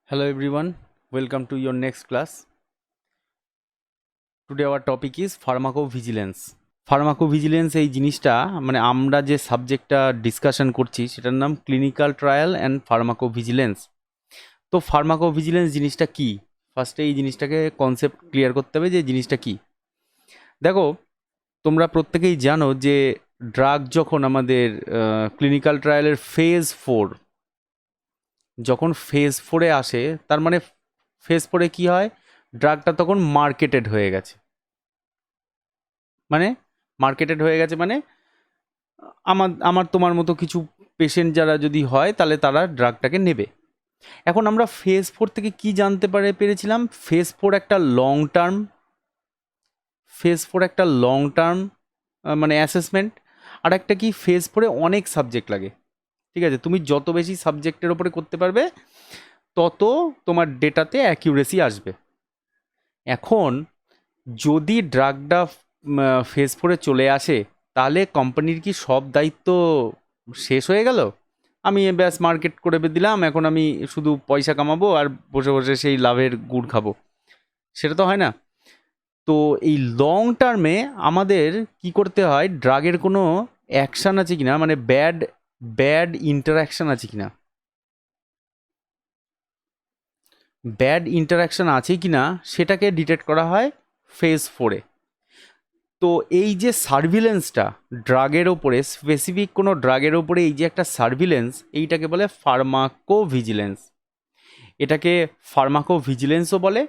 Hello everyone, welcome to your next class. Today our topic is pharmacovigilance. Pharmacovigilance এই জিনিসটা মানে আমরা যে সাবজেক্টটা ডিসকাশন করছি সেটার নাম ক্লিনিক্যাল ট্রায়াল অ্যান্ড ফার্মাকোভিজিলেন্স। তো ফার্মাকোভিজিলেন্স জিনিসটা কি? ফার্স্টে এই জিনিসটাকে কনসেপ্ট ক্লিয়ার করতে হবে যে জিনিসটা কি। দেখো, তোমরা প্রত্যেকেই জানো যে ড্রাগ যখন আমাদের ক্লিনিক্যাল ট্রায়ালের ফেজ 4, যখন ফেজ 4-এ আসে, তার মানে ফেজ 4-এ কি হয়, ড্রাগটা তখন মার্কেটেড হয়ে গেছে। মানে মার্কেটেড হয়ে গেছে মানে আমার আমার তোমার মতো কিছু পেশেন্ট যারা যদি হয় তাহলে তারা ড্রাগটাকে নেবে। এখন আমরা ফেজ 4 থেকে কি জানতে পেরেছিলাম, ফেজ 4 একটা লং টার্ম মানে অ্যাসেসমেন্ট। আর একটা কি, ফেজ 4-এ অনেক সাবজেক্ট লাগে। ঠিক আছে, তুমি যত বেশি সাবজেক্টের ওপরে করতে পারবে তত তোমার ডেটাতে অ্যাকিউরেসি আসবে। এখন যদি ড্রাগটা ফেজ 4-এ চলে আসে, তাহলে কোম্পানির কি সব দায়িত্ব শেষ হয়ে গেল? আমি ব্যাস মার্কেট করে দিলাম, এখন আমি শুধু পয়সা কামাবো আর বসে বসে সেই লাভের গুড় খাবো? সেটা তো হয় না। তো এই লং টার্মে আমাদের কি করতে হয়, ড্রাগের কোনো অ্যাকশান আছে কিনা, মানে ব্যাড ব্যাড ইন্টারাকশান আছে কিনা, ব্যাড ইন্টারাকশান আছে কিনা সেটাকে ডিটেক্ট করা হয় ফেজ 4-এ। তো এই যে সার্ভিলেন্সটা ড্রাগের ওপরে, স্পেসিফিক কোনো ড্রাগের ওপরে এই যে একটা সার্ভিলেন্স, এইটাকে বলে ফার্মাকোভিজিলেন্স। এটাকে ফার্মাকোভিজিলেন্সও বলে,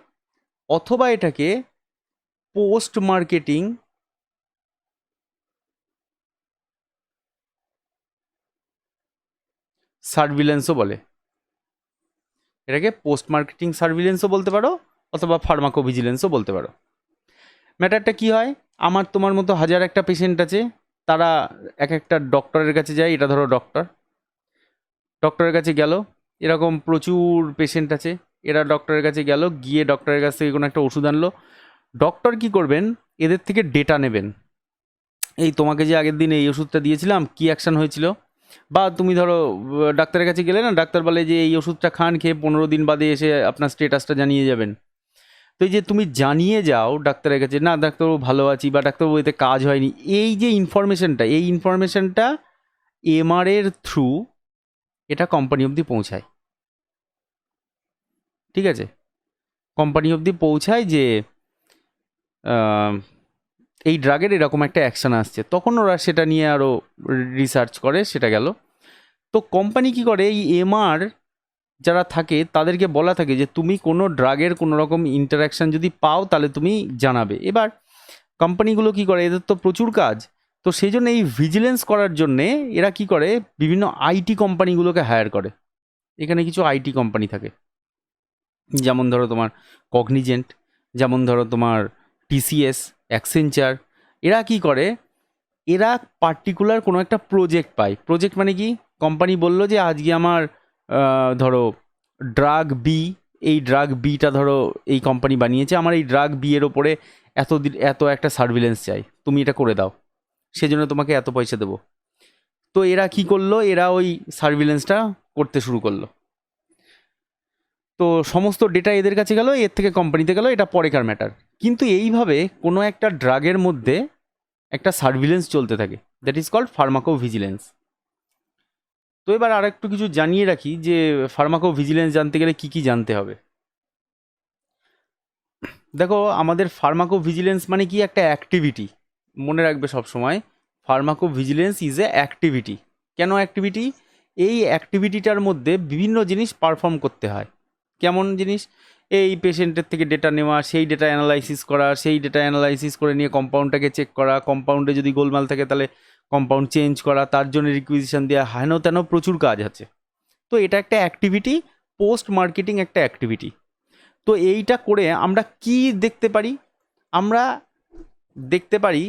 অথবা এটাকে পোস্ট মার্কেটিং সার্ভিলেন্সও বলে। এটাকে পোস্ট মার্কেটিং সার্ভিলেন্সও বলতে পারো, অথবা ফার্মাকোভিজিলেন্সও বলতে পারো। ম্যাটারটা কি হয়, আমার তোমার মতো হাজার একটা পেশেন্ট আছে, তারা এক একটা ডক্টরের কাছে যায়। এটা ধরো ডক্টর, ডক্টরের কাছে গেল, এরকম প্রচুর পেশেন্ট আছে, এরা ডক্টরের কাছে গেল, গিয়ে ডক্টরের কাছ থেকে কোনো একটা ওষুধ আনলো। ডক্টর কি করবেন, এদের থেকে ডেটা নেবেন। এই তোমাকে যে আগের দিন এই ওষুধটা দিয়েছিলাম, কি অ্যাকশন হয়েছিল? বা তুমি ধরো ডাক্তারের কাছে গেলে না, ডাক্তার বলে যে এই ওষুধটা খান, খেয়ে 15 দিন বাদে এসে আপনার স্টেটাসটা জানিয়ে যাবেন। তো এই যে তুমি জানিয়ে যাও ডাক্তারের কাছে, না ডাক্তারবাবু ভালো আছি, বা ডাক্তারবাবু এতে কাজ হয়নি, এই যে ইনফরমেশনটা, এই ইনফরমেশনটা এমআর এর থ্রু এটা কোম্পানি অবধি পৌঁছায়। ঠিক আছে, কোম্পানি অবধি পৌঁছায় যে আহ, এই ড্রাগের এরকম একটা অ্যাকশন আসছে, তখন ওরা সেটা নিয়ে আরও রিসার্চ করে, সেটা গেল। তো কোম্পানি কি করে, এই এমআর যারা থাকে তাদেরকে বলা থাকে যে তুমি কোনো ড্রাগের কোনো রকম ইন্টারাকশন যদি পাও তাহলে তুমি জানাবে। এবার কোম্পানিগুলো কি করে, এদের তো প্রচুর কাজ, তো সেই জন্য এই ভিজিলেন্স করার জন্যে এরা কি করে, বিভিন্ন আইটি কোম্পানিগুলোকে হায়ার করে। এখানে কিছু আইটি কোম্পানি থাকে, যেমন ধরো তোমার কগনিজেন্ট, যেমন ধরো তোমার টিসিএস, অ্যাক্সেঞ্চার। এরা কি করে, এরা পার্টিকুলার কোনো একটা প্রজেক্ট পায়। প্রজেক্ট মানে কি, কোম্পানি বলল যে আজকে আমার ধরো ড্রাগ বি, এই ড্রাগ বিটা ধরো এই কোম্পানি বানিয়েছে, আমার এই ড্রাগ বি এর ওপরে এত একটা সার্ভিলেন্স চাই, তুমি এটা করে দাও, সেজন্য তোমাকে এত পয়সা দেবো। তো এরা কি করলো, এরা ওই সার্ভিলেন্সটা করতে শুরু করলো। তো সমস্ত ডেটা এদের কাছে গেল, এর থেকে কোম্পানিতে গেল, এটা পরেকার ম্যাটার। কিন্তু এইভাবে কোনো একটা ড্রাগের মধ্যে একটা সার্ভিলেন্স চলতে থাকে, দ্যাট ইজ কল্ড ফার্মাকোভিজিলেন্স। তো এবার আর একটু কিছু জানিয়ে রাখি যে ফার্মাকোভিজিলেন্স জানতে গেলে কি কি জানতে হবে। দেখো, আমাদের ফার্মাকোভিজিলেন্স মানে কি, একটা অ্যাক্টিভিটি। মনে রাখবে সব সময়, ফার্মাকোভিজিলেন্স ইজ এ অ্যাক্টিভিটি। কেন অ্যাক্টিভিটি? এই অ্যাক্টিভিটিটার মধ্যে বিভিন্ন জিনিস পারফর্ম করতে হয়। কেমন জিনিস? এই পেশেন্টের থেকে ডেটা নেওয়া, সেই ডেটা অ্যানালাইসিস করা, সেই ডেটা অ্যানালাইসিস করে নিয়ে কম্পাউন্ডটাকে চেক করা, কম্পাউন্ডে যদি গোলমাল থাকে তাহলে কম্পাউন্ড চেঞ্জ করা, তার জন্য রিকুইজিশন দেওয়া, হেন তেন প্রচুর কাজ আছে। তো এটা একটা অ্যাক্টিভিটি, পোস্ট মার্কেটিং একটা অ্যাক্টিভিটি। তো এইটা করে আমরা কি দেখতে পারি? আমরা দেখতে পারি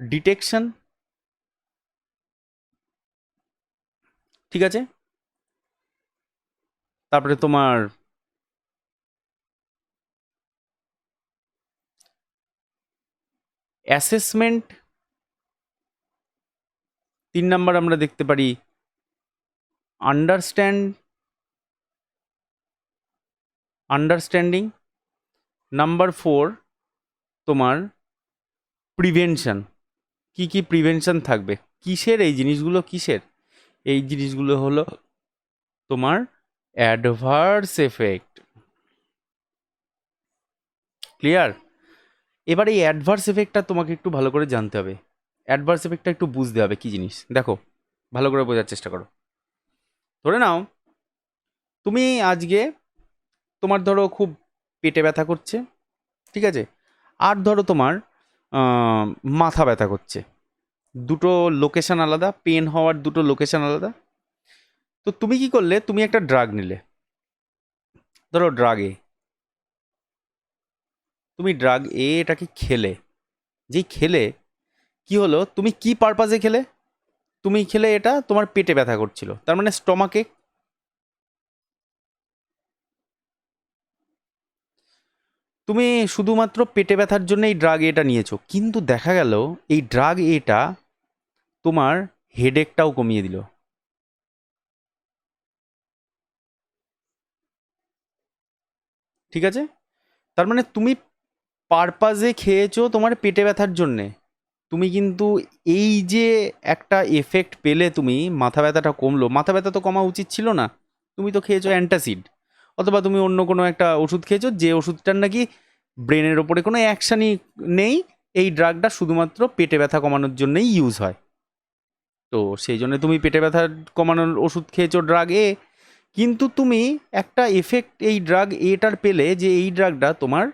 ডিটেকশন, ঠিক আছে, তারপরে তোমার অ্যাসেসমেন্ট, 3 নাম্বার আমরা দেখতে পারি আন্ডারস্ট্যান্ড, আন্ডারস্ট্যান্ডিং, নাম্বার 4 তোমার প্রিভেনশন। কি কি প্রিভেনশন থাকবে, কিসের এই জিনিসগুলো, কিসের এই জিনিসগুলো হলো তোমার অ্যাডভার্স এফেক্ট। ক্লিয়ার? এবার এই অ্যাডভার্স এফেক্টটা তোমাকে একটু ভালো করে জানতে হবে, অ্যাডভার্স এফেক্টটা একটু বুঝতে হবে কি জিনিস। দেখো, ভালো করে বোঝার চেষ্টা করো। ধরে নাও তুমি আজকে, তোমার ধরো খুব পেটে ব্যথা করছে, ঠিক আছে, আর ধরো তোমার মাথা ব্যথা করছে, দুটো লোকেশন আলাদা, পেন হওয়ার দুটো লোকেশন আলাদা। তো তুমি কি করলে, তুমি একটা ড্রাগ নিলে, ধরো ড্রাগ এ, তুমি ড্রাগ এ এটাকে খেলে, যেই খেলে কি হলো, তুমি কি পারপাজে খেলে, তুমি খেলে এটা তোমার পেটে ব্যথা করছিল, তার মানে স্টমাকে। তুমি শুধুমাত্র পেটে ব্যথার জন্য এই ড্রাগ এটা নিয়েছো, কিন্তু দেখা গেল এই ড্রাগ এটা তোমার হেডেকটাও কমিয়ে দিল। ঠিক আছে, তার মানে তুমি পারপাজে খেয়েছো তোমার পেটে ব্যথার জন্যে, তুমি কিন্তু এই যে একটা এফেক্ট পেলে, তুমি মাথা ব্যথাটা কমলো, মাথা ব্যথা তো কমা উচিত ছিল না, তুমি তো খেয়েছো অ্যান্টাসিড, অথবা তুমি অন্য কোনো একটা ওষুধ খেয়েছো যে ওষুধটার নাকি ব্রেনের ওপরে কোনো অ্যাকশানই নেই, এই ড্রাগটা শুধুমাত্র পেটে ব্যথা কমানোর জন্যই ইউজ হয়। তো সেই জন্য তুমি পেটে ব্যথা কমানোর ওষুধ খেয়েছো ড্রাগ এ, কিন্তু তুমি একটা এফেক্ট এই ড্রাগ এটার পেলে, যে এই ড্রাগটা তোমার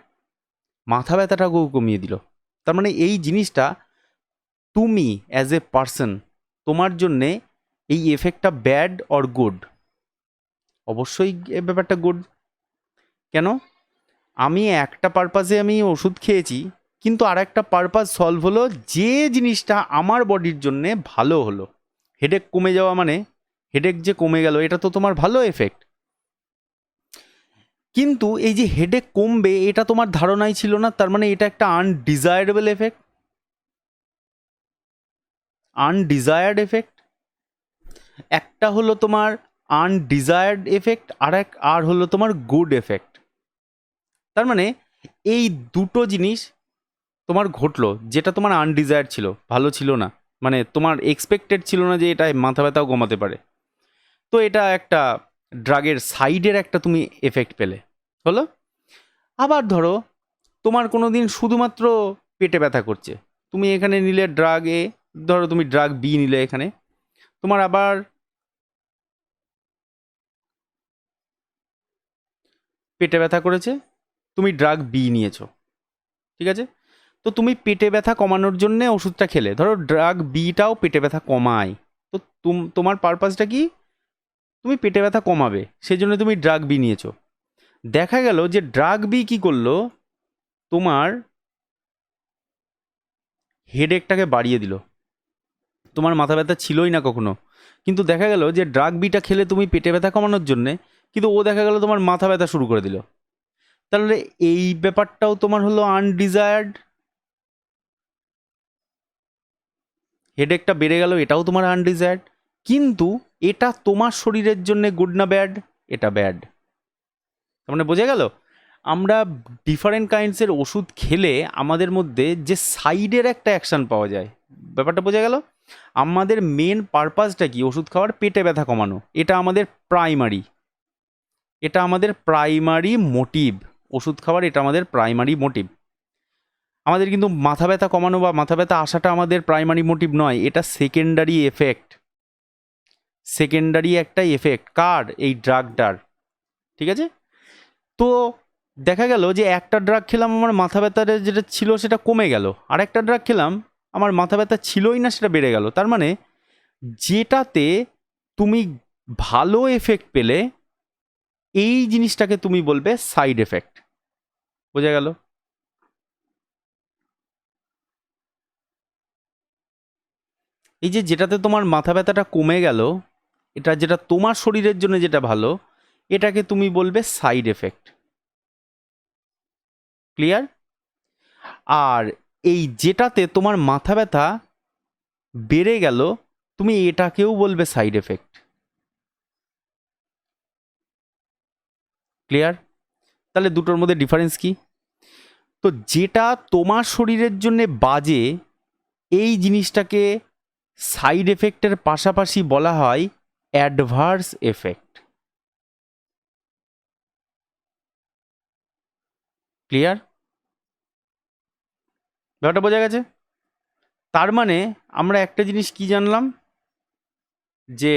মাথা ব্যথাটাকেও কমিয়ে দিল। তার মানে এই জিনিসটা তুমি অ্যাজ এ পার্সন, তোমার জন্যে এই এফেক্টটা ব্যাড অর গুড? অবশ্যই এ ব্যাপারটা গুড। কেন? আমি একটা পারপাজে আমি ওষুধ খেয়েছি, কিন্তু আর একটা পারপাস সলভ হলো, যে জিনিসটা আমার বডির জন্যে ভালো হলো। হেডেক কমে যাওয়া মানে, হেডেক যে কমে গেল, এটা তো তোমার ভালো এফেক্ট। কিন্তু এই যে হেডেক কমবে এটা তোমার ধারণাই ছিল না, তার মানে এটা একটা আনডিজায়ারেবল এফেক্ট, আনডিজায়ার্ড এফেক্ট। একটা হলো তোমার আনডিজায়ার্ড এফেক্ট, আর হলো তোমার গুড এফেক্ট। তার মানে এই দুটো জিনিস তোমার ঘটলো, যেটা তোমার আনডিজায়ার্ড ছিল, ভালো ছিল না, মানে তোমার এক্সপেক্টেড ছিল না যে এটা মাথা ব্যথাও কমাতে পারে। তো এটা একটা ড্রাগের সাইডের একটা তুমি এফেক্ট পেলে, হলো। আবার ধরো তোমার কোনো দিন শুধুমাত্র পেটে ব্যথা করছে, তুমি এখানে নিলে ড্রাগ এ, ধরো তুমি ড্রাগ বি নিলে এখানে, তোমার আবার পেটে ব্যথা করেছে, তুমি ড্রাগ বি নিয়েছো, ঠিক আছে। তো তুমি পেটে ব্যথা কমানোর জন্য ওষুধটা খেলে, ধরো ড্রাগ বিটাও পেটে ব্যথা কমায়, তো তোমার পারপাসটা কি, তুমি পেটে ব্যথা কমাবে, সেই জন্য তুমি ড্রাগ বি নিয়েছো। দেখা গেল যে ড্রাগ বি কি করলো, তোমার হেডেকটাকে বাড়িয়ে দিল, তোমার মাথা ব্যথা ছিলই না কখনো, কিন্তু দেখা গেল যে ড্রাগ বিটা খেলে তুমি পেটে ব্যথা কমানোর জন্যে, কিন্তু ও দেখা গেল তোমার মাথা ব্যথা শুরু করে দিল। তাহলে এই ব্যাপারটাও তোমার হলো আনডিজায়ার্ড, হেডেকটা বেড়ে গেল, এটাও তোমার আনডিজায়ার্ড। কিন্তু এটা তোমার শরীরের জন্য গুড না ব্যাড? এটা ব্যাড। তার মানে বোঝা গেল, আমরা ডিফারেন্ট কাইন্ডসের ওষুধ খেলে আমাদের মধ্যে যে সাইডের একটা অ্যাকশন পাওয়া যায়, ব্যাপারটা বোঝা গেল। আমাদের মেন পারপাসটা কি, ওষুধ খাওয়ার পেটে ব্যথা কমানো, এটা আমাদের প্রাইমারি, এটা আমাদের প্রাইমারি মোটিভ, ওষুধ খাওয়ার এটা আমাদের প্রাইমারি মোটিভ। আমাদের কিন্তু মাথা ব্যথা কমানো বা মাথা ব্যথা আসাটা আমাদের প্রাইমারি মোটিভ নয়, এটা সেকেন্ডারি এফেক্ট, সেকেন্ডারি একটা এফেক্ট কার, এই ড্রাগটার। ঠিক আছে, তো দেখা গেল যে একটা ড্রাগ খেলাম, আমার মাথা ব্যথার যেটা ছিল সেটা কমে গেল, আর একটা ড্রাগ খেলাম, আমার মাথা ব্যথা ছিলই না, সেটা বেড়ে গেল। তার মানে যেটাতে তুমি ভালো এফেক্ট পেলে, এই জিনিসটাকে তুমি বলবে সাইড এফেক্ট। বোঝা গেল? এই যে যেটাতে তোমার মাথা ব্যথাটা কমে গেল, এটা যেটা তোমার শরীরের জন্য যেটা ভালো, এটাকে তুমি বলবে সাইড এফেক্ট। ক্লিয়ার? আর এই যেটাতে তোমার মাথা ব্যথা বেড়ে গেল, তুমি এটাকেও বলবে সাইড এফেক্ট। ক্লিয়ার? তাহলে দুটোর মধ্যে ডিফারেন্স কি? তো যেটা তোমার শরীরের জন্য বাজে এই জিনিসটাকে সাইড এফেক্টের পাশাপাশি বলা হয় অ্যাডভার্স এফেক্ট। ক্লিয়ার? ব্যাপারটা বোঝা গেছে? তার মানে আমরা একটা জিনিস কি জানলাম, যে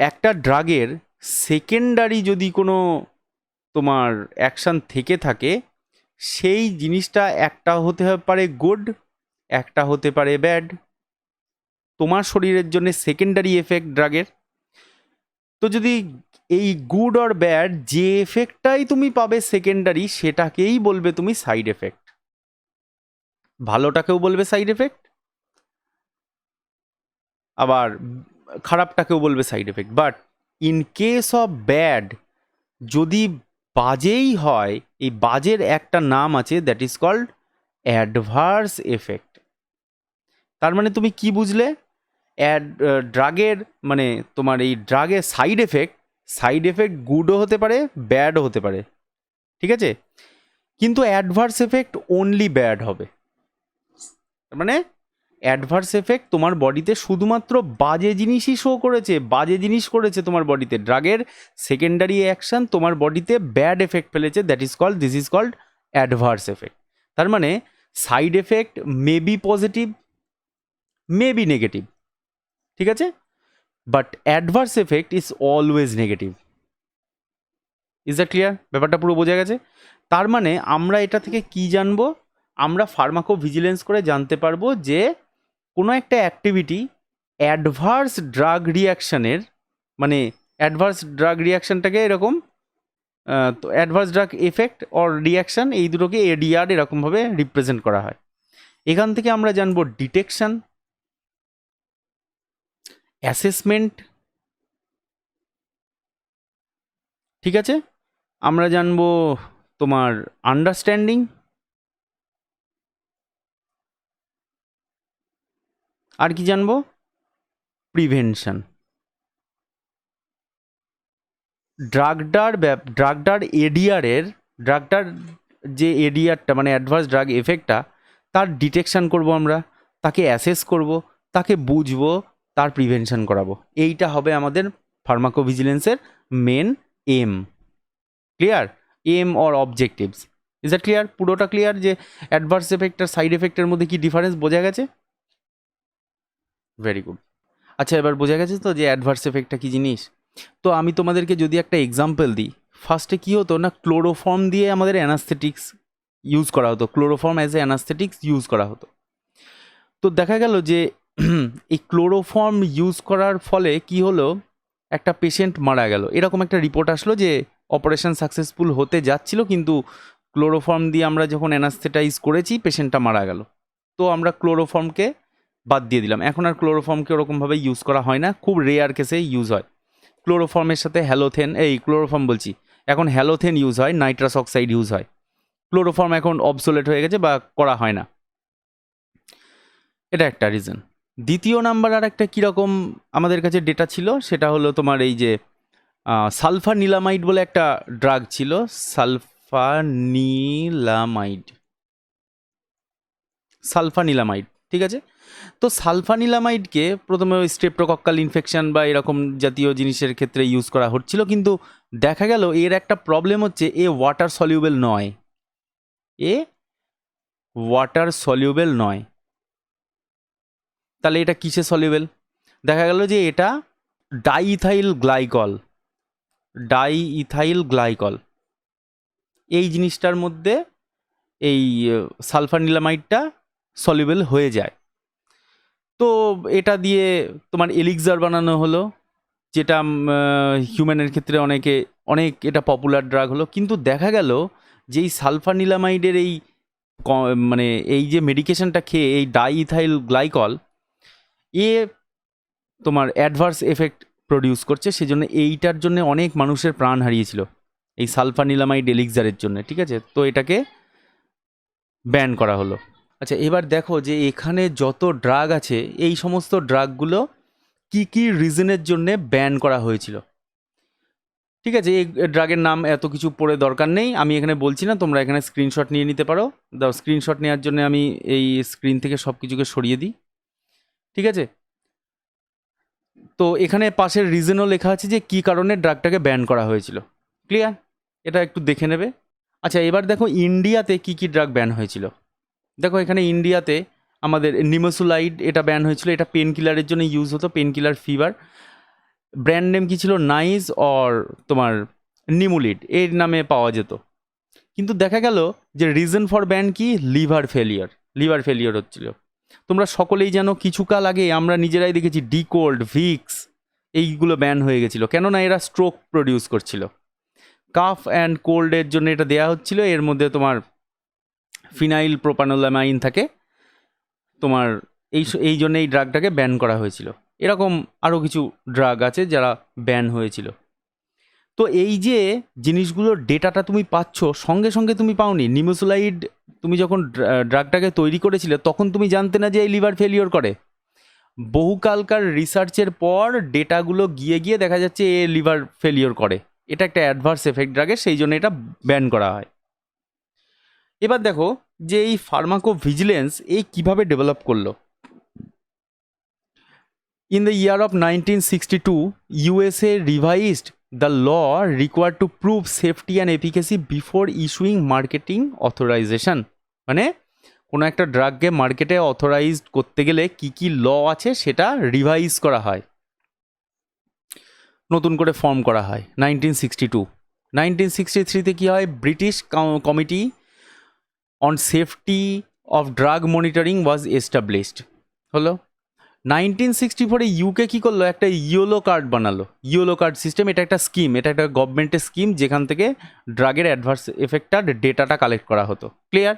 একটা ড্রাগের সেকেন্ডারি যদি কোনো তোমার অ্যাকশান থেকে থাকে, সেই জিনিসটা একটা হতে পারে গুড, একটা হতে পারে ব্যাড। তোমার শরীরের জন্য সেকেন্ডারি এফেক্ট ড্রাগের, তো যদি এই গুড অর ব্যাড যে এফেক্টটাই তুমি পাবে সেকেন্ডারি, সেটাকেই বলবে তুমি সাইড এফেক্ট। ভালোটাকেও বলবে সাইড এফেক্ট, আবার খারাপটাকেও বলবে side effect. But in case of bad, যদি বাজেই হয়, এই বাজের একটা নাম আছে, that is called adverse effect. তার মানে তুমি কি বুঝলে? ড্রাগের মানে তোমার এই ড্রাগের সাইড এফেক্ট গুডও হতে পারে, ব্যাডও হতে পারে, ঠিক আছে? কিন্তু অ্যাডভার্স এফেক্ট অনলি ব্যাড হবে। মানে অ্যাডভার্স এফেক্ট তোমার বডিতে শুধুমাত্র বাজে জিনিসই শো করেছে, বাজে জিনিস করেছে তোমার বডিতে। ড্রাগের সেকেন্ডারি অ্যাকশন তোমার বডিতে ব্যাড এফেক্ট ফেলেছে, this is called adverse effect. তার মানে side effect may be positive, may be negative, ঠিক আছে? But adverse effect is always negative. Is that clear? ব্যাপারটা পুরো বোঝা গেছে? তার মানে আমরা এটা থেকে কি জানবো? আমরা ফার্মাকোভিজিলেন্স করে জানতে পারবো যে কোনো একটা অ্যাক্টিভিটি অ্যাডভার্স ড্রাগ রিয়াকশানের, মানে অ্যাডভার্স ড্রাগ রিয়াকশানটাকে এরকম, তো adverse drug effect or reaction, এই দুটোকে এডিআর এরকমভাবে রিপ্রেজেন্ট করা হয়। এখান থেকে আমরা জানবো ডিটেকশন, অ্যাসেসমেন্ট, ঠিক আছে? আমরা জানবো তোমার আন্ডারস্ট্যান্ডিং, আর কি জানবো? প্রিভেনশন। ড্রাগটার যে এডিআরটা মানে অ্যাডভার্স ড্রাগ এফেক্টটা, তার ডিটেকশন করব আমরা, তাকে অ্যাসেস করব, তাকে বুঝবো, তার প্রিভেনশন করাবো। এইটা হবে আমাদের ফার্মাকোভিজিলেন্সের main aim. Clear? Aim or objectives. Is that clear? পুরোটা ক্লিয়ার যে অ্যাডভার্স এফেক্ট আর সাইড এফেক্টের মধ্যে কি ডিফারেন্স বোঝা গেছে? Very good. আচ্ছা, এবার বোঝা গেছে তো যে অ্যাডভার্স এফেক্টটা কী জিনিস? তো আমি তোমাদেরকে যদি একটা এক্সাম্পল দিই, ফার্স্টে কী হতো না, ক্লোরোফর্ম দিয়ে আমাদের অ্যানাস্থেটিক্স ইউজ করা হতো, ক্লোরোফর্ম অ্যাজ এ অ্যানাস্থেটিক্স ইউজ করা হতো। তো দেখা গেল যে এই ক্লোরোফর্ম ইউজ করার ফলে কি হলো, একটা পেশেন্ট মারা গেল। এরকম একটা রিপোর্ট আসলো যে অপারেশন সাকসেসফুল হতে যাচ্ছিল, কিন্তু ক্লোরোফর্ম দিয়ে আমরা যখন অ্যানাস্থেটাইজ করেছি পেশেন্টটা মারা গেল। তো আমরা ক্লোরোফর্মকে বাদ দিয়ে দিলাম, এখন আর ক্লোরোফর্মকে ওরকমভাবে ইউজ করা হয় না, খুব রেয়ার কেসে ইউজ হয়। ক্লোরোফর্মের সাথে ক্লোরোফর্ম বলছি, এখন হ্যালোথেন ইউজ হয়, নাইট্রাস অক্সাইড ইউজ হয়। ক্লোরোফর্ম এখন অবসোলেট হয়ে গেছে বা করা হয় না, এটা একটা রিজন। দ্বিতীয় নাম্বার আর একটা কীরকম আমাদের কাছে ডেটা ছিল, সেটা হলো তোমার এই যে সালফানিলামাইড বলে একটা ড্রাগ ছিল, সালফানিলামাইড, ঠিক আছে? তো সালফানিলামাইডকে প্রথমে ওই স্ট্রেপ্টোকক্কাল ইনফেকশন বা এরকম জাতীয় জিনিসের ক্ষেত্রে ইউজ করা হচ্ছিল, কিন্তু দেখা গেল এর একটা প্রবলেম হচ্ছে, এ ওয়াটার সলিউবেল নয়। তাহলে এটা কিসে সলিউবেল? দেখা গেল যে এটা ডাইইথাইল গ্লাইকল এই জিনিসটার মধ্যে এই সালফানিলামাইডটা সলিউবেল হয়ে যায়। তো এটা দিয়ে তোমার এলিক্সার বানানো হলো, যেটা হিউম্যানের ক্ষেত্রে অনেক এটা পপুলার ড্রাগ হলো। কিন্তু দেখা গেল যে এই সালফানিলামাইডের মানে এই যে মেডিকেশনটা খেয়ে এই ডাইইথাইল গ্লাইকল তোমার অ্যাডভার্স এফেক্ট প্রডিউস করছে, সেজন্য এইটার জন্য অনেক মানুষের প্রাণ হারিয়েছিল এই সালফানিলামাইড এলিক্সারের জন্য, ঠিক আছে? তো এটাকে ব্যান করা হলো। আচ্ছা, এবার দেখো যে এখানে যত ড্রাগ আছে, এই সমস্ত ড্রাগগুলো কি কি রিজনের জন্য ব্যান করা হয়েছিল, ঠিক আছে, এই ড্রাগের নাম এত কিছু পড়ে দরকার নেই, আমি এখানে বলছি না, তোমরা এখানে স্ক্রিনশট নিয়ে নিতে পারো। দাও, স্ক্রিনশট নেওয়ার জন্য আমি এই স্ক্রিন থেকে সব কিছুকে সরিয়ে দিই। ঠিক আছে, তো এখানে পাশের রিজনও লেখা আছে যে কী কারণে ড্রাগটাকে ব্যান করা হয়েছিল। ক্লিয়ার? এটা একটু দেখে নেবে। আচ্ছা, এবার দেখো ইন্ডিয়াতে কি কি ড্রাগ ব্যান হয়েছিল। দেখো এখানে ইন্ডিয়াতে আমাদের নিমোসুলাইড, এটা ব্যান হয়েছিল, এটা পেন কিলারের জন্য ইউজ হতো, pain killer fever. Brand name কি ছিল? নাইস অর তোমার নিমুলিড এর নামে পাওয়া যেত। কিন্তু দেখা গেল যে রিজন ফর ব্যান কি? Liver failure. লিভার ফেলিয়ার হচ্ছিল। তোমরা সকলেই জানো কিছুকাল আগে আমরা নিজেরাই দেখেছি ডিকোল্ড, ভিক্স, এইগুলো ব্যান হয়ে গেছিলো, কেননা এরা স্ট্রোক প্রডিউস করছিল। কাফ অ্যান্ড কোল্ডের জন্য এটা দেয়া হচ্ছিল, এর মধ্যে তোমার ফিনাইল প্রোপানোলামাইন থাকে তোমার, এই জন্য এই ড্রাগটাকে ব্যান করা হয়েছিল। এরকম আরও কিছু ড্রাগ আছে যারা ব্যান হয়েছিল। তো এই যে জিনিসগুলোর ডেটাটা তুমি পাচ্ছ, সঙ্গে সঙ্গে তুমি পাওনি। নিমোসুলাইড তুমি যখন ড্রাগটাকে তৈরি করেছিলে তখন তুমি জানতে না যে এই লিভার ফেলিওর করে। বহুকালকার রিসার্চের পর ডেটাগুলো গিয়ে গিয়ে দেখা যাচ্ছে এ লিভার ফেলিওর করে, এটা একটা অ্যাডভার্স এফেক্ট ড্রাগের, সেই জন্য এটা ব্যান করা হয়। এবার দেখো যে এই ফার্মাকোভিজিলেন্স এই কিভাবে ডেভেলপ করলো। In the year of 1962, USA revised the law required to prove safety and efficacy before issuing marketing authorization. মানে কোনো একটা ড্রাগকে মার্কেটে অথরাইজড করতে গেলে কি কি ল আছে সেটা রিভাইজ করা হয়, নতুন করে ফর্ম করা হয় 1962। 1963তে কী হয়? British committee on safety of drug monitoring was established হলো। 1964-এ ইউকে কী করলো? একটা ইয়েলো কার্ড বানালো, ইয়েলো কার্ড সিস্টেম। এটা একটা স্কিম, এটা একটা গভর্নমেন্টের স্কিম যেখান থেকে ড্রাগের অ্যাডভার্স এফেক্টটার ডেটাটা কালেক্ট করা হতো। Clear?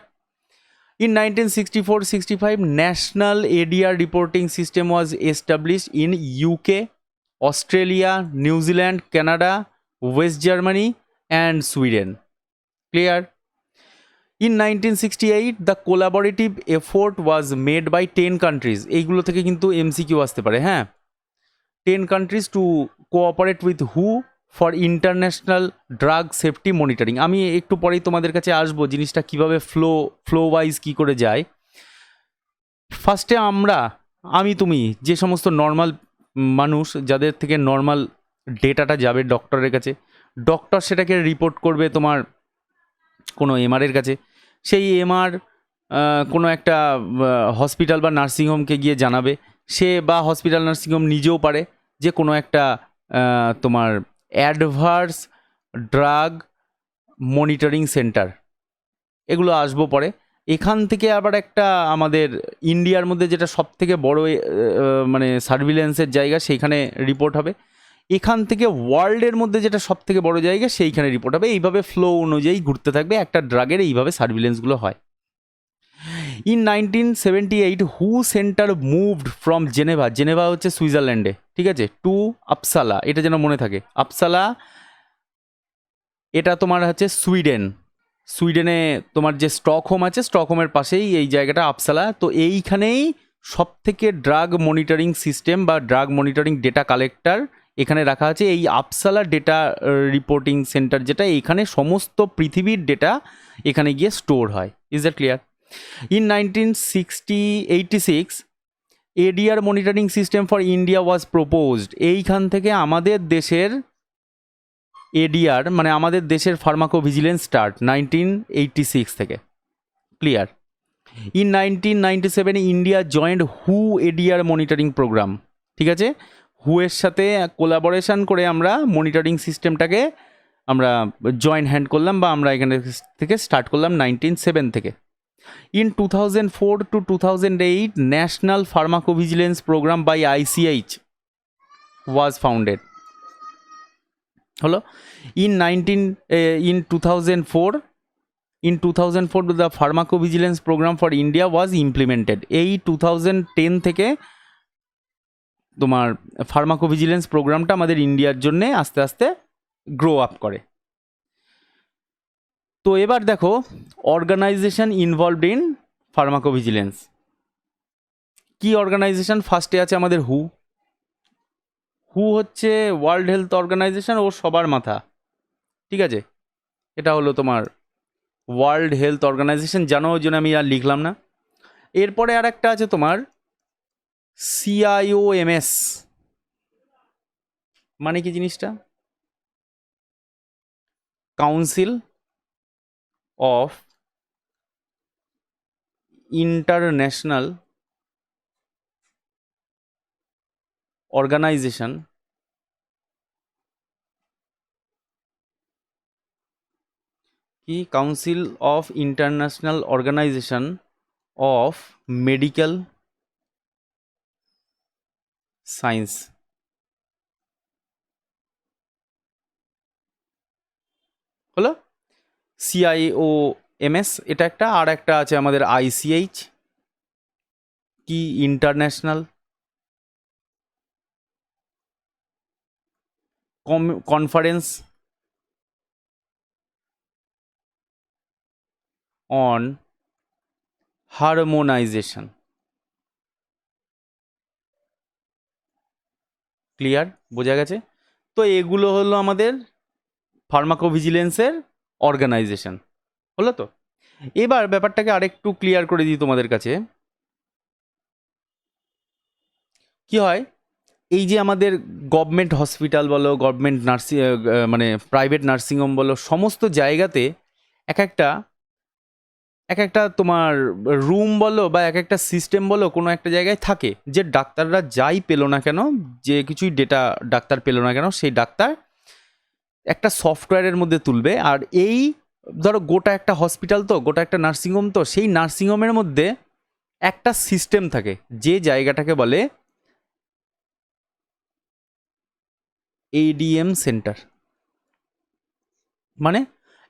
In 1964-65 national ADR reporting system was established in UK, Australia, New Zealand, Canada, West Germany and Sweden. Clear? In 1968, the collaborative effort was made by 10 countries. এইগুলো থেকে কিন্তু MCQ আসতে পারে, হ্যাঁ। 10 countries to cooperate with WHO for international drug safety monitoring. আমি একটু পরেই তোমাদের কাছে আসবো জিনিসটা কিভাবে ফ্লো ওয়াইজ কী করে যায়। ফার্স্টে আমি তুমি যে সমস্ত নর্মাল মানুষ, যাদের থেকে নর্মাল ডেটাটা যাবে ডক্টরের কাছে, ডক্টর সেটাকে রিপোর্ট করবে তোমার কোনো এমআরের কাছে, সেই এমআর কোনো একটা হসপিটাল বা নার্সিংহোমকে গিয়ে জানাবে, সে বা হসপিটাল নার্সিংহোম নিজেও পারে যে কোনো একটা তোমার অ্যাডভার্স ড্রাগ মনিটরিং সেন্টার, এগুলো আসবো পরে। এখান থেকে আবার একটা আমাদের ইন্ডিয়ার মধ্যে যেটা সবথেকে বড় মানে সার্ভিলেন্সের জায়গা, সেইখানে রিপোর্ট হবে। এখান থেকে ওয়ার্ল্ডের মধ্যে যেটা সবথেকে বড় জায়গা, সেইখানে রিপোর্ট হবে। এইভাবে ফ্লো অনুযায়ী ঘুরতে থাকবে একটা ড্রাগের, এইভাবে সার্ভিলেন্সগুলো হয়। In 1978 who centre moved from Geneva, Geneva হচ্ছে সুইজারল্যান্ডে, ঠিক আছে, টু আপসালা, এটা যেন মনে থাকে। আপসালা এটা তোমার হচ্ছে সুইডেন, সুইডেনে তোমার যে স্টকহোম আছে, স্টকহোমের পাশেই এই জায়গাটা আপসালা। তো এইখানেই সব থেকে ড্রাগ মনিটরিং সিস্টেম বা ড্রাগ মনিটরিং ডেটা কালেক্টর এখানে রাখা আছে। এই আপসালা ডেটা রিপোর্টিং সেন্টার যেটা, এখানে সমস্ত পৃথিবীর ডেটা এখানে গিয়ে স্টোর হয়। Is that clear? In 1986 ADR monitoring system for India was proposed. এইখান থেকে আমাদের দেশের এডিআর মানে আমাদের দেশের ফার্মাকোভিজিলেন্স স্টার্ট 1986 থেকে। ক্লিয়ার? ইন 1997 ইন্ডিয়া জয়েন্ট হু এডিআর মনিটরিং প্রোগ্রাম, ঠিক আছে। হু এর সাথে কোলাবোরেশন করে আমরা মনিটরিং সিস্টেমটাকে আমরা জয়েন্ট হ্যান্ড করলাম, বা আমরা এখানে থেকে স্টার্ট করলাম 1997 থেকে। In 2004 to 2008 national pharmacovigilance programme by ICH was founded হলো। ইন 2004 the pharmacovigilance program for India was implemented. এই 2010 থেকে তোমার ফার্মাকোভিজিলেন্স প্রোগ্রামটা আমাদের ইন্ডিয়ার জন্যে আস্তে আস্তে গ্রো আপ করে। তো এবার দেখো অর্গানাইজেশন ইনভলভড ইন ফার্মাকোভিজিলেন্স। কি অর্গানাইজেশন? ফার্স্টে আছে আমাদের হু। হু হচ্ছে ওয়ার্ল্ড হেলথ অর্গানাইজেশন, ও সবার মাথা, ঠিক আছে, এটা হলো তোমার ওয়ার্ল্ড হেলথ অর্গানাইজেশন, জানো ওই জন্য আমি আর লিখলাম না। এরপরে আর একটা আছে তোমার CIOMS, মানে কি জিনিসটা? কাউন্সিল অফ ইন্টারন্যাশনাল অর্গানাইজেশন কি, council of international organization of medical science, হলো CIOMS এটা একটা। আর একটা আছে আমাদের ICH, কি ইন্টারন্যাশনাল কনফারেন্স অন হারমোনাইজেশন। ক্লিয়ার, বোঝা গেছে? তো এগুলো হলো আমাদের ফার্মাকোভিজিলেন্সের অর্গানাইজেশন, হলো তো। এবার ব্যাপারটাকে আরেকটু ক্লিয়ার করে দিই তোমাদের কাছে। কি হয়, এই যে আমাদের গভর্নমেন্ট হসপিটাল বলো, গভর্নমেন্ট নার্সিং মানে প্রাইভেট নার্সিংহোম বলো, সমস্ত জায়গাতে এক একটা তোমার রুম বলো বা এক একটা সিস্টেম বলো কোনো একটা জায়গায় থাকে, যে ডাক্তাররা যাই পেলো না কেন, যে কিছুই ডেটা ডাক্তার পেলো না কেন, সেই ডাক্তার একটা সফটওয়্যারের মধ্যে তুলবে। আর এই ধরো গোটা একটা হসপিটাল, তো গোটা একটা নার্সিংহোম, তো সেই নার্সিংহোমের মধ্যে একটা সিস্টেম থাকে, যে জায়গাটাকে বলে ADM সেন্টার, মানে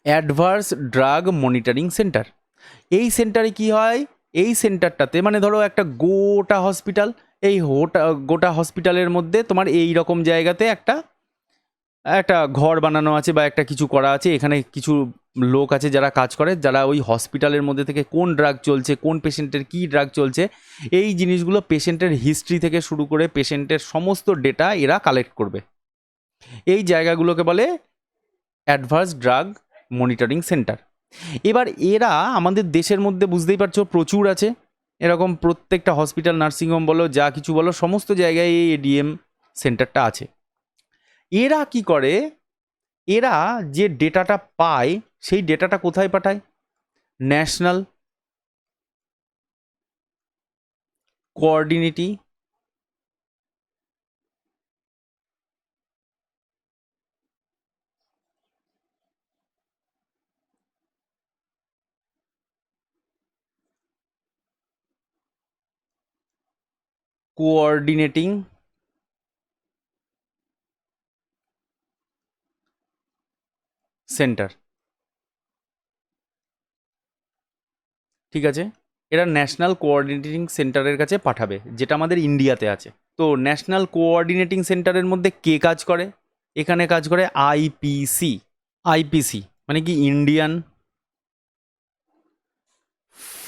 অ্যাডভার্স ড্রাগ মনিটরিং সেন্টার। এই সেন্টারে কি হয়, এই সেন্টারটাতে মানে ধরো একটা গোটা হসপিটাল, এই গোটা হসপিটালের মধ্যে তোমার এই রকম জায়গাতে একটা একটা ঘর বানানো আছে বা একটা কিছু করা আছে, এখানে কিছু লোক আছে যারা কাজ করে, যারা ওই হসপিটালের মধ্যে থেকে কোন ড্রাগ চলছে, কোন পেশেন্টের কী ড্রাগ চলছে, এই জিনিসগুলো পেশেন্টের হিস্ট্রি থেকে শুরু করে পেশেন্টের সমস্ত ডেটা এরা কালেক্ট করবে। এই জায়গাগুলোকে বলে অ্যাডভার্স ড্রাগ মনিটরিং সেন্টার। এবার এরা আমাদের দেশের মধ্যে বুঝতেই পারছো প্রচুর আছে এরকম, প্রত্যেকটা হসপিটাল নার্সিংহোম বলো যা কিছু বলো সমস্ত জায়গায় এই ADM সেন্টারটা আছে। এরা কি করে, এরা যে ডেটাটা পায় সেই ডেটাটা কোথায় পাঠায়? ন্যাশনাল কোঅর্ডিনেটিং কোঅর্ডিনেটিং সেন্টার, ঠিক আছে? এরা ন্যাশনাল কোঅর্ডিনেটিং সেন্টারের কাছে পাঠাবে, যেটা আমাদের ইন্ডিয়াতে আছে। তো ন্যাশনাল কোঅর্ডিনেটিং সেন্টারের মধ্যে কে কাজ করে? এখানে কাজ করে IPC। IPC মানে কি, ইন্ডিয়ান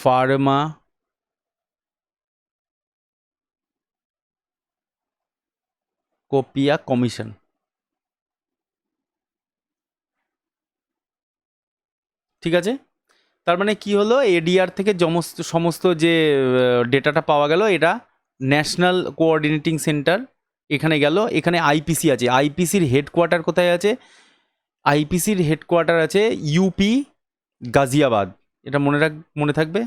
ফার্মা কোপিয়া কমিশন, ঠিক আছে? তার মানে কি হলো, ADR থেকে সমস্ত সমস্ত যে ডেটাটা পাওয়া গেল, এটা ন্যাশনাল কোঅর্ডিনেটিং সেন্টার এখানে গেল। এখানে IPC আছে, IPCর হেডকোয়ার্টার কোথায় আছে? IPCর হেডকোয়ার্টার আছে UP গাজিয়াবাদ। এটা মনে থাকবে,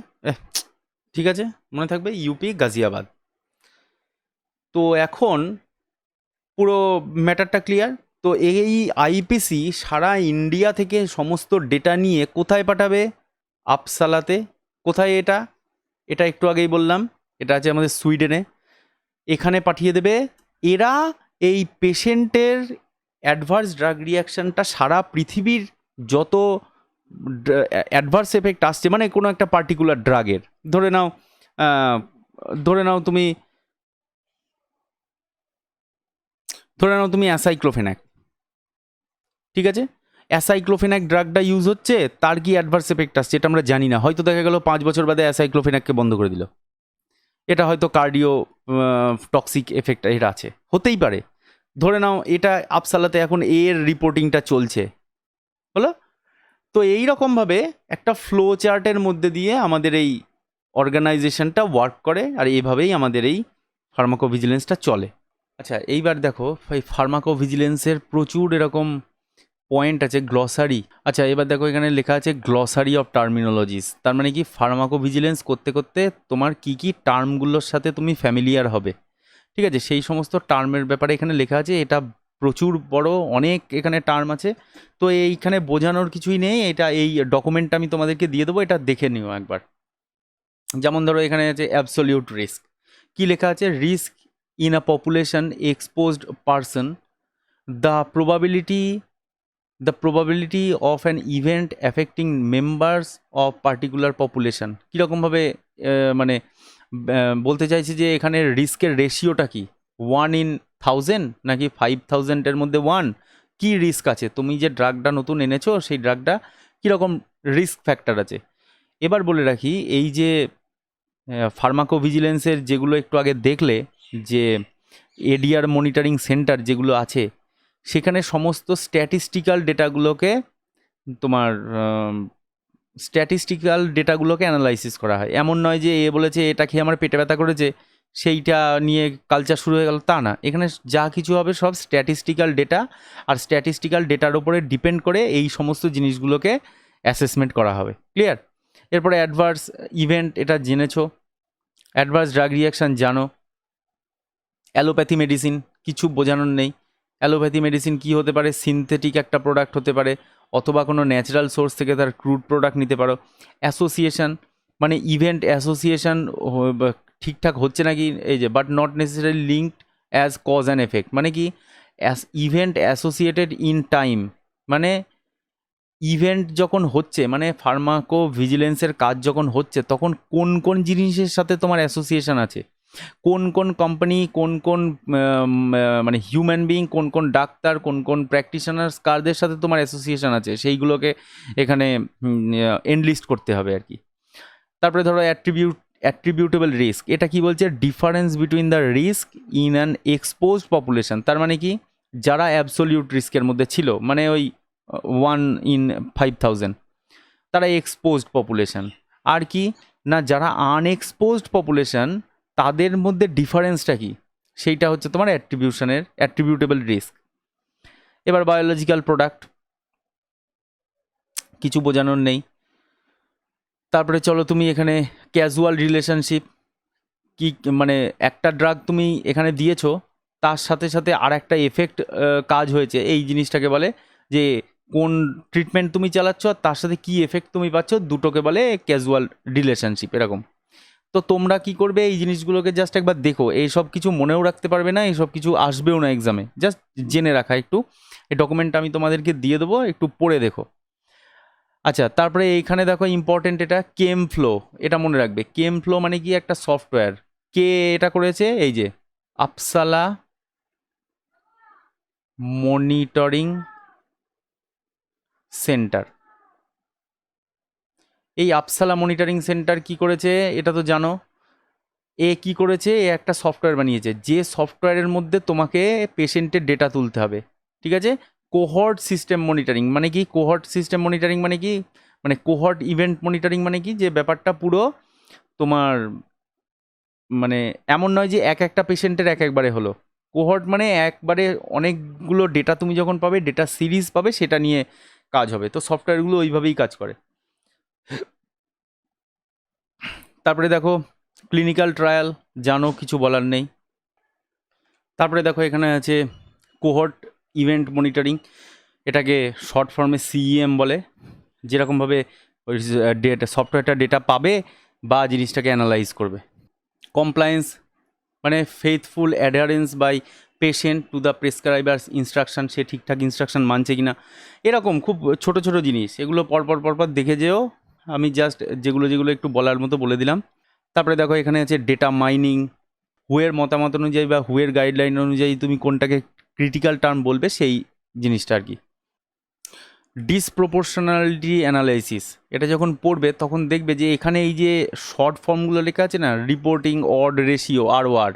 ঠিক আছে, মনে থাকবে UP গাজিয়াবাদ। তো এখন পুরো ম্যাটারটা ক্লিয়ার। তো এই IPC সারা ইন্ডিয়া থেকে সমস্ত ডেটা নিয়ে কোথায় পাঠাবে? আপসালাতে। কোথায় এটা? এটা একটু আগেই বললাম, এটা আছে আমাদের সুইডেনে। এখানে পাঠিয়ে দেবে। এরা এই পেশেন্টের অ্যাডভার্স ড্রাগ রিয়াকশানটা সারা পৃথিবীর যত অ্যাডভার্স এফেক্ট আসছে, মানে কোনো একটা পার্টিকুলার ড্রাগের, ধরে নাও আহ, তুমি অ্যাসাইক্লোফেনাক, ঠিক আছে? অ্যাসাইক্লোফেনাক ড্রাগটা ইউজ হচ্ছে, তার কি অ্যাডভার্স এফেক্ট আসছে এটা আমরা জানি না, হয়তো দেখা গেল 5 বছর বাদে অ্যাসাইক্লোফেনাককে বন্ধ করে দিল, এটা হয়তো কার্ডিও টক্সিক এফেক্ট এর আছে, হতেই পারে। ধরে নাও এটা আপসালাতে এখন এর রিপোর্টিংটা চলছে, তো এই রকমভাবে একটা ফ্লো চার্টের মধ্যে দিয়ে আমাদের এই অর্গানাইজেশনটা ওয়ার্ক করে, আর এইভাবেই আমাদের এই ফার্মাকোভিজিলেন্সটা চলে। আচ্ছা, এইবার দেখো এই ফার্মাকোভিজিলেন্সের প্রচুর এরকম পয়েন্ট আছে, গ্লসারি। আচ্ছা, এবার দেখো এখানে লেখা আছে গ্লসারি অফ টার্মিনোলজিস। তার মানে কি, ফার্মাকোভিজিলেন্স করতে করতে তোমার কি কি টার্মগুলোর সাথে তুমি ফ্যামিলিয়ার হবে, ঠিক আছে, সেই সমস্ত টার্মের ব্যাপারে এখানে লেখা আছে। এটা প্রচুর বড়, অনেক এখানে টার্ম আছে, তো এইখানে বোঝানোর কিছুই নেই। এটা এই ডকুমেন্টটা আমি তোমাদেরকে দিয়ে দেবো, এটা দেখে নিও একবার। যেমন ধরো এখানে আছে অ্যাবসলিউট রিস্ক। কি লেখা আছে? Risk in a population exposed person, the probability of an event affecting members of particular population। কীরকমভাবে মানে বলতে চাইছি যে এখানে রিস্কের রেশিওটা কি, 1/1000 নাকি 5000-এর মধ্যে 1? কি রিস্ক আছে, তুমি যে ড্রাগটা নতুন এনেছো সেই ড্রাগটা কীরকম রিস্ক ফ্যাক্টর আছে। এবার বলে রাখি, এই যে ফার্মাকোভিজিলেন্সের যেগুলো একটু আগে দেখলে, যে এডিআর মনিটরিং সেন্টার যেগুলো আছে, সেখানে সমস্ত স্ট্যাটিস্টিক্যাল ডেটাগুলোকে তোমার অ্যানালাইসিস করা হয়। এমন নয় যে এ বলেছে এটা খেয়ে আমার পেটে ব্যথা করেছে, সেইটা নিয়ে কালচার শুরু হয়ে গেল, তা না। এখানে যা কিছু হবে সব স্ট্যাটিস্টিক্যাল ডেটা, আর স্ট্যাটিস্টিক্যাল ডেটার উপরে ডিপেন্ড করে এই সমস্ত জিনিসগুলোকে অ্যাসেসমেন্ট করা হবে। ক্লিয়ার? এরপরে অ্যাডভার্স ইভেন্ট, এটা জেনেছো। অ্যাডভার্স ড্রাগ রিয়াকশান জানো। অ্যালোপ্যাথি মেডিসিন কিছু বোঝানোর নেই। অ্যালোপ্যাথি মেডিসিন কী হতে পারে? সিনথেটিক একটা প্রোডাক্ট হতে পারে, অথবা কোনো ন্যাচারাল সোর্স থেকে তার ক্রুড প্রোডাক্ট নিতে পারো। অ্যাসোসিয়েশন মানে ইভেন্ট অ্যাসোসিয়েশন ঠিকঠাক হচ্ছে নাকি, এই যে but not necessary linked as cause and effect, মানে কি ইভেন্ট অ্যাসোসিয়েটেড ইন টাইম, মানে ইভেন্ট যখন হচ্ছে, মানে ফার্মাকো ভিজিলেন্সের কাজ যখন হচ্ছে, তখন কোন কোন জিনিসের সাথে তোমার অ্যাসোসিয়েশন আছে, কোন কোন কোম্পানি, কোন কোন মানে হিউম্যান বিইং, কোন কোন ডাক্তার, কোন কোন প্র্যাকটিশনার্স, কারদের সাথে তোমার অ্যাসোসিয়েশন আছে, সেইগুলোকে এখানে এনলিস্ট করতে হবে আর কি। তারপরে ধরো অ্যাট্রিবিউটেবল রিস্ক, এটা কি বলছে? Difference between the risk in an exposed population. তার মানে কি, যারা অ্যাবসলিউট রিস্কের মধ্যে ছিল, মানে ওই 1/5000, তারা এক্সপোজড পপুলেশন। আর কি না, যারা আনএক্সপোজড পপুলেশন, তাদের মধ্যে ডিফারেন্সটা কি, সেইটা হচ্ছে তোমার অ্যাট্রিবিউটেবল রিস্ক। এবার বায়োলজিক্যাল প্রোডাক্ট, কিছু বোঝানোর নেই। তারপরে চলো তুমি এখানে ক্যাজুয়াল রিলেশনশিপ, কি মানে একটা ড্রাগ তুমি এখানে দিয়েছো, তার সাথে সাথে আর একটা এফেক্ট কাজ হয়েছে, এই জিনিসটাকে বলে যে কোন ট্রিটমেন্ট তুমি চালাচ্ছ আর তার সাথে কি এফেক্ট তুমি পাচ্ছ, দুটোকে বলে ক্যাজুয়াল রিলেশনশিপ। এরকম তো তোমরা কি করবে, এই জিনিসগুলোকে জাস্ট একবার দেখো। এইসব কিছু মনেও রাখতে পারবে না, এইসব কিছু আসবেও না এক্সামে, জাস্ট জেনে রাখা একটু। এই ডকুমেন্টটা আমি তোমাদেরকে দিয়ে দেবো, একটু পড়ে দেখো। আচ্ছা, তারপরে এইখানে দেখো ইম্পর্টেন্ট, এটা কেম ফ্লো, এটা মনে রাখবে। কেম ফ্লো মানে কি, একটা সফটওয়্যার। কে এটা করেছে? এই যে আপসালা মনিটরিং সেন্টার। এই আপসালা মনিটরিং সেন্টার কি করেছে এটা তো জানো। এ কি করেছে? এ একটা সফটওয়্যার বানিয়েছে, যে সফটওয়্যারের মধ্যে তোমাকে পেশেন্টের ডেটা তুলতে হবে, ঠিক আছে। কোহর্ট সিস্টেম মনিটরিং মানে কি? কোহর্ট সিস্টেম মনিটরিং মানে কি, মানে কোহর্ট ইভেন্ট মনিটরিং মানে কি, যে ব্যাপারটা পুরো তোমার মানে এমন নয় যে এক একটা পেশেন্টের এক একবারে হলো। কোহর্ট মানে একবারে অনেকগুলো ডেটা তুমি যখন পাবে, ডেটা সিরিজ পাবে, সেটা নিয়ে কাজ হবে। তো সফটওয়্যারগুলো ওইভাবেই কাজ করে। তারপরে দেখো ক্লিনিক্যাল ট্রায়াল, জানো, কিছু বলার নেই। তারপরে দেখো এখানে আছে কোহর্ট ইভেন্ট মনিটরিং, এটাকে শর্ট ফর্মে সিইএম বলে। যেরকমভাবে ওই ডেটা সফটওয়্যারটা ডেটা পাবে বা জিনিসটাকে অ্যানালাইজ করবে। কমপ্লায়েন্স মানে faithful adherence by patient to the prescriber's instruction, সে ঠিকঠাক ইনস্ট্রাকশন মানছে কি না, এরকম খুব ছোট ছোট জিনিস। এগুলো পরপর দেখে যেও, আমি জাস্ট যেগুলো যেগুলো একটু বলার মতো বলে দিলাম। তারপরে দেখো এখানে আছে ডেটা মাইনিং, হুয়ের মতামত অনুযায়ী বা হুয়ের গাইডলাইন অনুযায়ী তুমি কোনটাকে ক্রিটিক্যাল টার্ম বলবে, সেই জিনিসটা আর কি। ডিসপ্রপোর্শনালিটি অ্যানালাইসিস, এটা যখন পড়বে তখন দেখবে যে এখানে এই যে শর্ট ফর্মগুলো লেখা আছে না, রিপোর্টিং, অড রেশিও, ROR,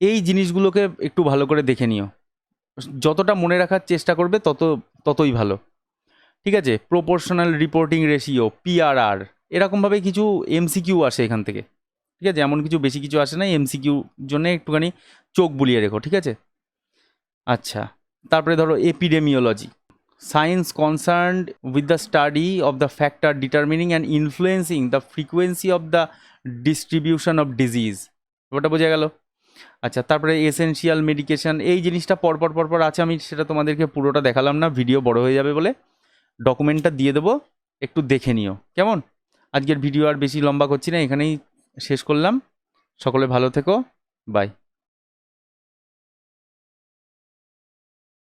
এই জিনিসগুলোকে একটু ভালো করে দেখে নিও। যতটা মনে রাখার চেষ্টা করবে ততই ভালো। ঠিক আছে, প্রপোর্শনাল রিপোর্টিং রেশিও, পিআরআর, এরকমভাবে কিছু এমসিকিউ আসে এখান থেকে। ঠিক আছে, এমন কিছু বেশি কিছু আসে না, এমসিকিউ জন্য একটুখানি চোখ বুলিয়ে রেখো, ঠিক আছে। আচ্ছা, তারপরে ধরো epidemiology, science concerned with the study of the factor determining and influencing the frequency of the distribution of disease, ওটা বোঝা গেল। আচ্ছা, তারপরে এসেনশিয়াল মেডিকেশন, এই জিনিসটা পরপর আছে, আমি সেটা তোমাদেরকে পুরোটা দেখালাম না, ভিডিও বড় হয়ে যাবে বলে ডকুমেন্টটা দিয়ে দেবো, একটু দেখে নিও কেমন। আজকের ভিডিও আর বেশি লম্বা করছি না, এখানেই শেষ করলাম। সকলে ভালো থেকো, বাই।